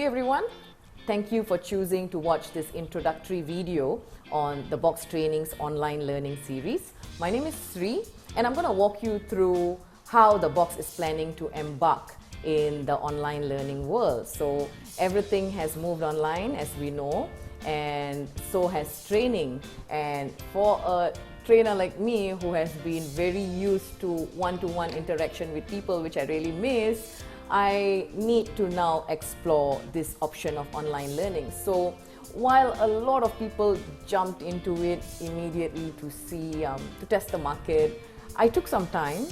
day everyone. Thank you for choosing to watch this introductory video on the Box Training's online learning series. My name is Sri and I'm going to walk you through how the Box is planning to embark in the online learning world. So everything has moved online, as we know, and so has training. And for a trainer like me who has been very used to one-to-one interaction with people, which I really miss, I need to now explore this option of online learning. So while a lot of people jumped into it immediately to see, to test the market, I took some time.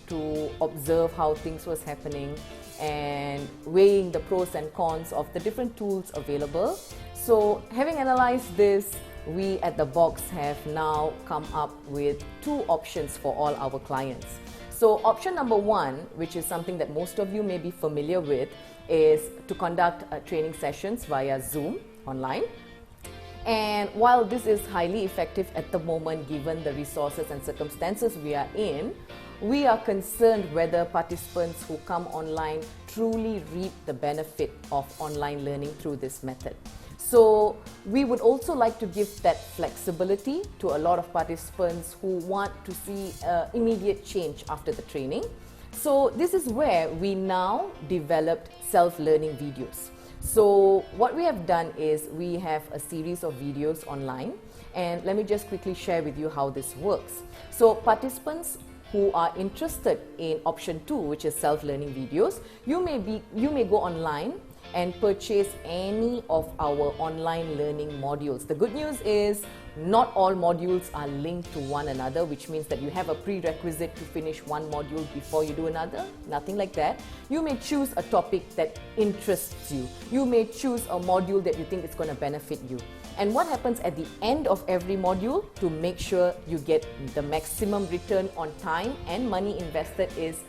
To observe how things was happening and weighing the pros and cons of the different tools available. So having analyzed this, we at the Box have now come up with two options for all our clients. So option number one, which is something that most of you may be familiar with, is to conduct training sessions via Zoom online. And while this is highly effective at the moment, given the resources and circumstances we are in, we are concerned whether participants who come online truly reap the benefit of online learning through this method. So we would also like to give that flexibility to a lot of participants who want to see immediate change after the training. So this is where we now developed self-learning videos. So what we have done is we have a series of videos online, and let me just quickly share with you how this works. So participants who are interested in option 2, which is self-learning videos, you may go online and purchase any of our online learning modules. The good news is not all modules are linked to one another, which means that you have a prerequisite to finish one module before you do another. Nothing like that. You may choose a topic that interests you. You may choose a module that you think is going to benefit you. And what happens at the end of every module to make sure you get the maximum return on time and money invested is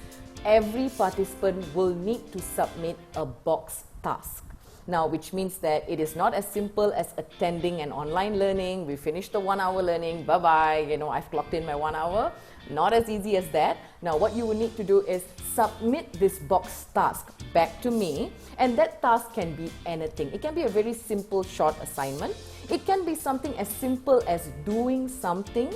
every participant will need to submit a box task. Now, which means that it is not as simple as attending an online learning. We finished the 1 hour learning, bye-bye, I've clocked in my 1 hour. Not as easy as that. Now, what you will need to do is submit this box task back to me, and that task can be anything. It can be a very simple, short assignment. It can be something as simple as doing something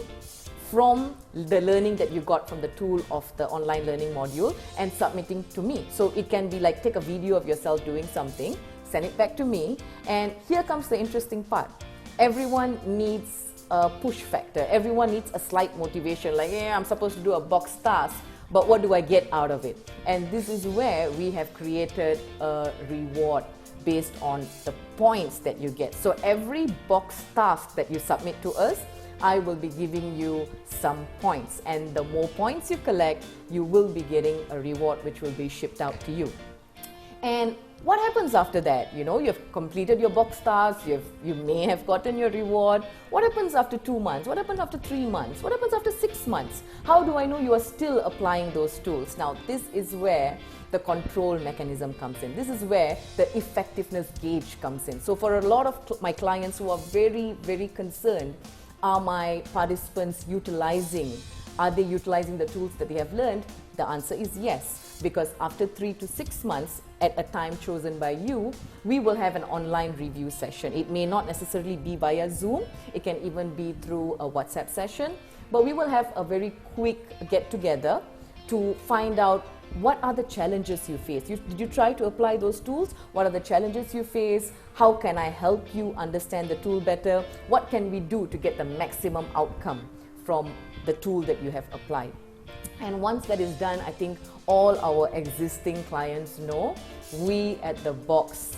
from the learning that you got from the tool of the online learning module and submitting to me. So it can be like, take a video of yourself doing something, send it back to me, and here comes the interesting part. Everyone needs a push factor. Everyone needs a slight motivation, like, yeah, I'm supposed to do a box task, but what do I get out of it? And this is where we have created a reward based on the points that you get. So every box task that you submit to us, I will be giving you some points, and the more points you collect, you will be getting a reward which will be shipped out to you. And what happens after that? You've completed your box tasks, you may have gotten your reward. What happens after 2 months? What happens after 3 months? What happens after 6 months? How do I know you are still applying those tools? Now, this is where the control mechanism comes in. This is where the effectiveness gauge comes in. So for a lot of my clients who are very, very concerned, are my participants are they utilizing the tools that they have learned? The answer is yes, because after 3 to 6 months, at a time chosen by you, we will have an online review session. It may not necessarily be via Zoom, it can even be through a WhatsApp session, but we will have a very quick get-together to find out what are the challenges you face. Did you try to apply those tools? What are the challenges you face? How can I help you understand the tool better? What can we do to get the maximum outcome from the tool that you have applied? And once that is done, I think all our existing clients know we at the Box,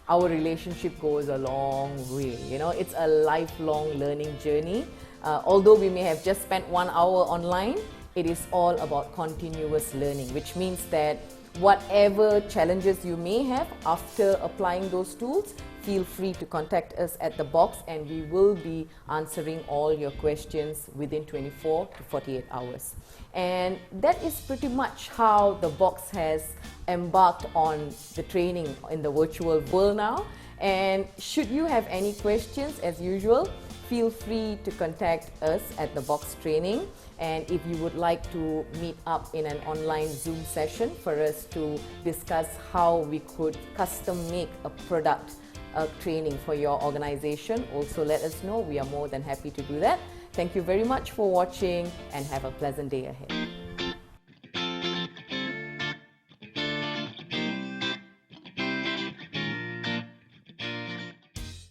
our relationship goes a long way. It's a lifelong learning journey. Although we may have just spent 1 hour online, it is all about continuous learning, which means that whatever challenges you may have after applying those tools, feel free to contact us at the Box, and we will be answering all your questions within 24 to 48 hours. And that is pretty much how the Box has embarked on the training in the virtual world now. And should you have any questions, as usual, feel free to contact us at the Box Training. And if you would like to meet up in an online Zoom session for us to discuss how we could custom make a product training for your organization, also let us know. We are more than happy to do that. Thank you very much for watching and have a pleasant day ahead.